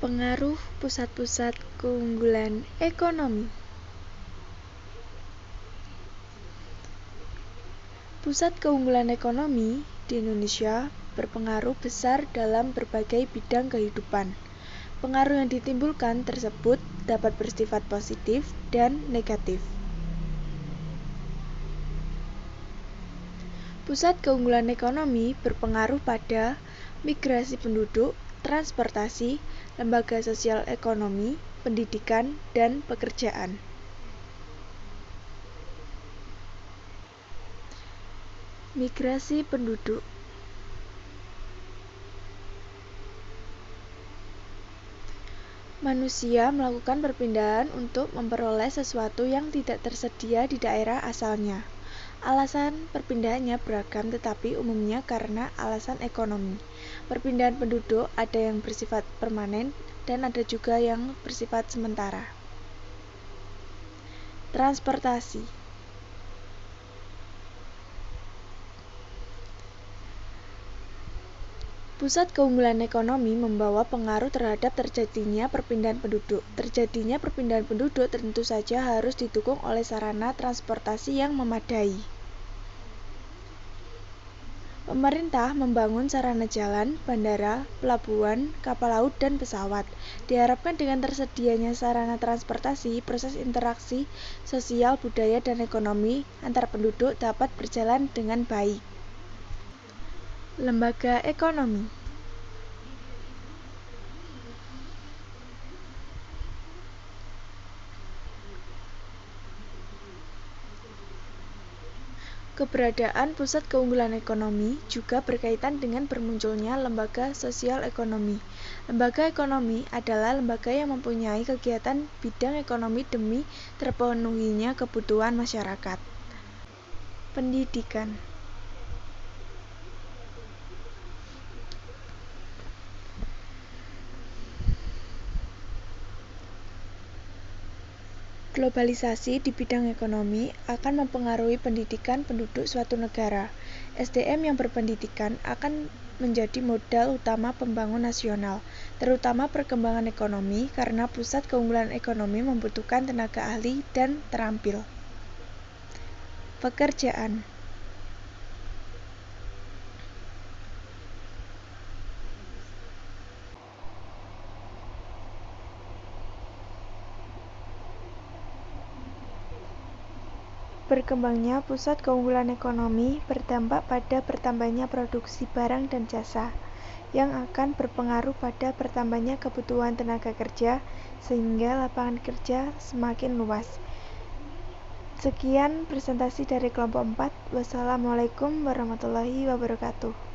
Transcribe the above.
Pengaruh pusat-pusat keunggulan ekonomi. Pusat keunggulan ekonomi di Indonesia berpengaruh besar dalam berbagai bidang kehidupan. Pengaruh yang ditimbulkan tersebut dapat bersifat positif dan negatif. Pusat keunggulan ekonomi berpengaruh pada migrasi penduduk, transportasi, lembaga sosial ekonomi, pendidikan, dan pekerjaan. Migrasi penduduk. Manusia melakukan perpindahan untuk memperoleh sesuatu yang tidak tersedia di daerah asalnya. Alasan perpindahannya beragam, tetapi umumnya karena alasan ekonomi. Perpindahan penduduk ada yang bersifat permanen dan ada juga yang bersifat sementara. Transportasi. Pusat keunggulan ekonomi membawa pengaruh terhadap terjadinya perpindahan penduduk. Terjadinya perpindahan penduduk tentu saja harus didukung oleh sarana transportasi yang memadai. Pemerintah membangun sarana jalan, bandara, pelabuhan, kapal laut, dan pesawat. Diharapkan dengan tersedianya sarana transportasi, proses interaksi sosial, budaya, dan ekonomi antar penduduk dapat berjalan dengan baik. Lembaga ekonomi. Keberadaan pusat keunggulan ekonomi juga berkaitan dengan bermunculnya lembaga sosial ekonomi. Lembaga ekonomi adalah lembaga yang mempunyai kegiatan bidang ekonomi demi terpenuhinya kebutuhan masyarakat. Pendidikan. Globalisasi di bidang ekonomi akan mempengaruhi pendidikan penduduk suatu negara. SDM yang berpendidikan akan menjadi modal utama pembangunan nasional, terutama perkembangan ekonomi, karena pusat keunggulan ekonomi membutuhkan tenaga ahli dan terampil. Pekerjaan. Berkembangnya pusat keunggulan ekonomi berdampak pada bertambahnya produksi barang dan jasa, yang akan berpengaruh pada bertambahnya kebutuhan tenaga kerja, sehingga lapangan kerja semakin luas. Sekian presentasi dari kelompok 4. Wassalamualaikum warahmatullahi wabarakatuh.